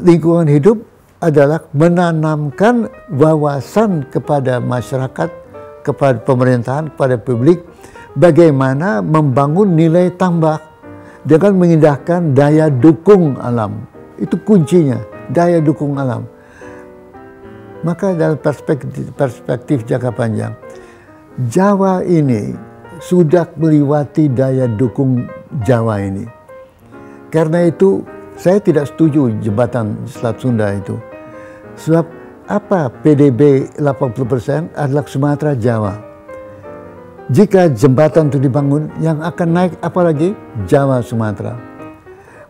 lingkungan hidup adalah menanamkan wawasan kepada masyarakat, kepada pemerintahan, kepada publik, bagaimana membangun nilai tambah dengan mengindahkan daya dukung alam. Itu kuncinya, daya dukung alam. Maka dalam perspektif jangka panjang, Jawa ini sudah melewati daya dukung Jawa ini. Karena itu saya tidak setuju jembatan Selat Sunda itu. Sebab apa PDB 80% adalah Sumatera Jawa. Jika jembatan itu dibangun, yang akan naik apalagi Jawa Sumatera.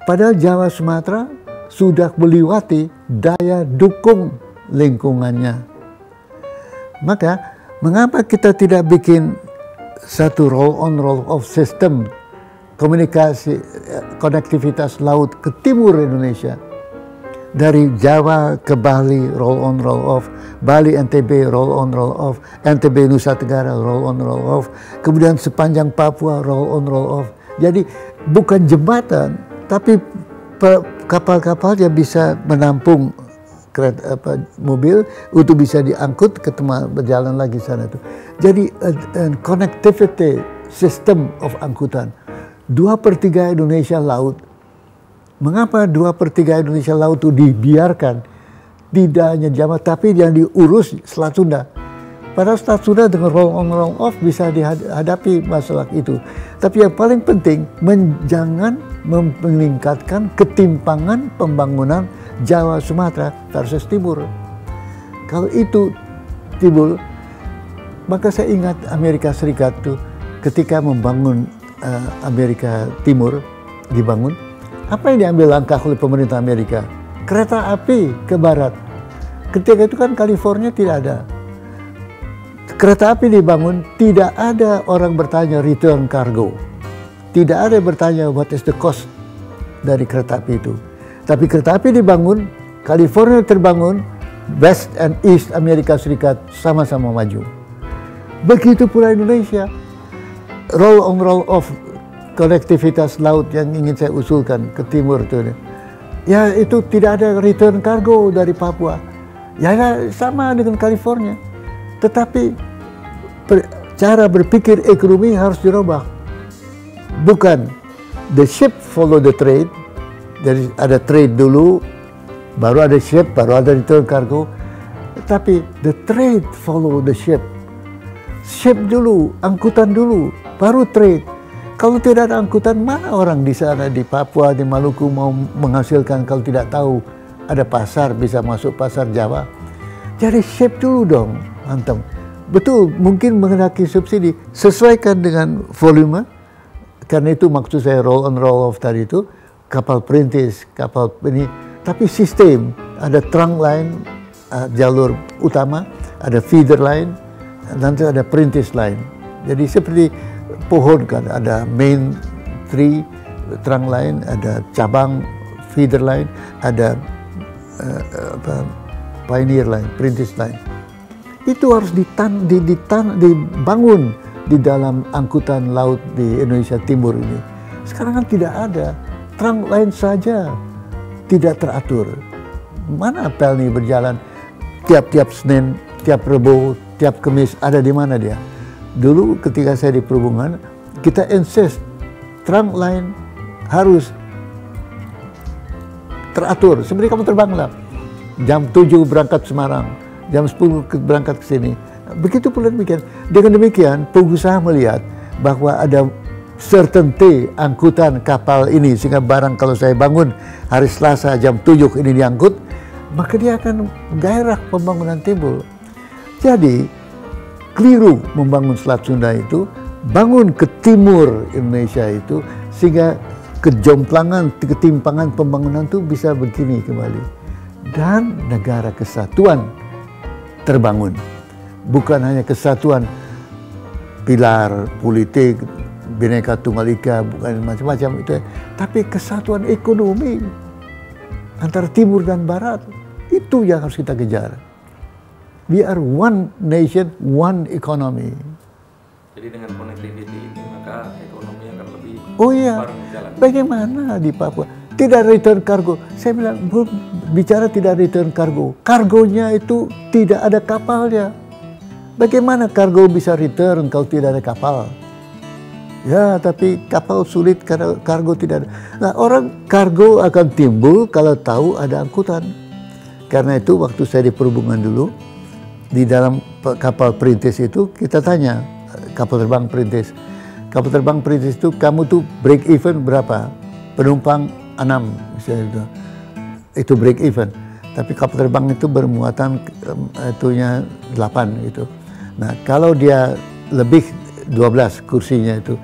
Padahal Jawa Sumatera sudah melewati daya dukung lingkungannya. Maka mengapa kita tidak bikin satu roll on roll off system komunikasi konektivitas laut ke timur Indonesia? Dari Jawa ke Bali, roll on, roll off. Bali, NTB, roll on, roll off. NTB, Nusa Tenggara, roll on, roll off. Kemudian sepanjang Papua, roll on, roll off. Jadi bukan jembatan, tapi kapal-kapal yang bisa menampung mobil untuk bisa diangkut ke tempat berjalan lagi sana itu. Jadi connectivity system of angkutan. 2/3 Indonesia laut. Mengapa 2/3 Indonesia laut itu dibiarkan? Tidak hanya Jawa, tapi yang diurus Selat Sunda. Padahal Selat Sunda dengan roll on roll off bisa dihadapi masalah itu. Tapi yang paling penting, jangan meningkatkan ketimpangan pembangunan Jawa Sumatera versus Timur. Kalau itu timbul, maka saya ingat Amerika Serikat tuh ketika membangun Amerika Timur dibangun. Apa yang diambil langkah oleh pemerintah Amerika? Kereta api ke barat. Ketika itu kan California tidak ada. Kereta api dibangun, tidak ada orang bertanya return cargo. Tidak ada yang bertanya what is the cost dari kereta api itu. Tapi kereta api dibangun, California terbangun, West and East Amerika Serikat sama-sama maju. Begitu pula Indonesia. Roll on roll off konektivitas laut yang ingin saya usulkan ke timur itu. Ya itu tidak ada return cargo dari Papua. Ya sama dengan California. Tetapi cara berpikir ekonomi harus dirubah. Bukan the ship follow the trade. Jadi ada trade dulu, baru ada ship, baru ada return cargo. Tapi the trade follow the ship. Ship dulu, angkutan dulu, baru trade. Kalau tidak ada angkutan, mana orang di sana, di Papua, di Maluku mau menghasilkan kalau tidak tahu ada pasar, bisa masuk pasar Jawa. Jadi shape dulu dong, Antam. Betul, mungkin menghendaki subsidi, sesuaikan dengan volume, karena itu maksud saya roll on roll off tadi itu, kapal perintis, kapal ini, tapi sistem, ada trunk line, jalur utama, ada feeder line, nanti ada perintis line. Jadi seperti pohon kan, ada main tree, trunk line, ada cabang feeder line, ada pioneer line, perintis line. Itu harus dibangun di dalam angkutan laut di Indonesia Timur ini. Sekarang kan tidak ada, trunk line saja tidak teratur. Mana Pelni berjalan tiap-tiap Senin, tiap Rebo, tiap Kamis, ada di mana dia? Dulu ketika saya di perhubungan, kita insist trunk line harus teratur. Seperti kamu terbanglah, jam 7 berangkat Semarang, jam 10 berangkat ke sini. Begitu pula demikian. Dengan demikian, pengusaha melihat bahwa ada certainty angkutan kapal ini, sehingga barang kalau saya bangun hari Selasa jam 7 ini diangkut, maka dia akan gairah pembangunan timbul. Jadi, keliru membangun Selat Sunda itu, bangun ke timur Indonesia itu, sehingga kejomplangan, ketimpangan pembangunan itu bisa begini kembali. Dan negara kesatuan terbangun. Bukan hanya kesatuan pilar politik, Bhinneka Tunggal Ika, bukan macam-macam itu, tapi kesatuan ekonomi antara timur dan barat. Itu yang harus kita kejar. We are one nation, one economy. Jadi dengan connectivity ini maka ekonomi akan lebih Oh iya, jalan. bagaimana di Papua? Tidak return cargo. Saya bilang, belum bicara tidak return cargo. Kargonya itu tidak ada kapalnya. Bagaimana kargo bisa return kalau tidak ada kapal? Ya, tapi kapal sulit karena kargo tidak ada. Nah, orang kargo akan timbul kalau tahu ada angkutan. Karena itu waktu saya di perhubungan dulu, di dalam kapal perintis itu kita tanya, kapal terbang perintis. Kapal terbang perintis itu kamu tuh break even berapa? Penumpang 6 misalnya itu break even. Tapi kapal terbang itu bermuatan itunya 8 gitu. Nah, kalau dia lebih 12 kursinya itu,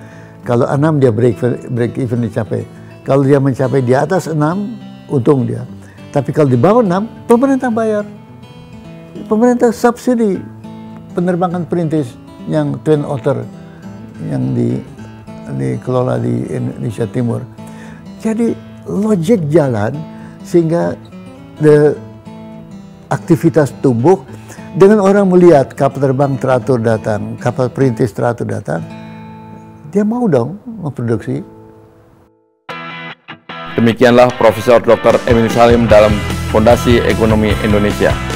kalau 6 dia break even dicapai. Kalau dia mencapai di atas 6, untung dia. Tapi kalau di bawah 6, pemerintah bayar. Pemerintah subsidi penerbangan perintis yang Twin Otter yang dikelola di Indonesia Timur. Jadi logik jalan sehingga aktivitas tumbuh dengan orang melihat kapal terbang teratur datang, kapal perintis teratur datang, dia mau dong memproduksi. Demikianlah Profesor Dr. Emil Salim dalam Fondasi Ekonomi Indonesia.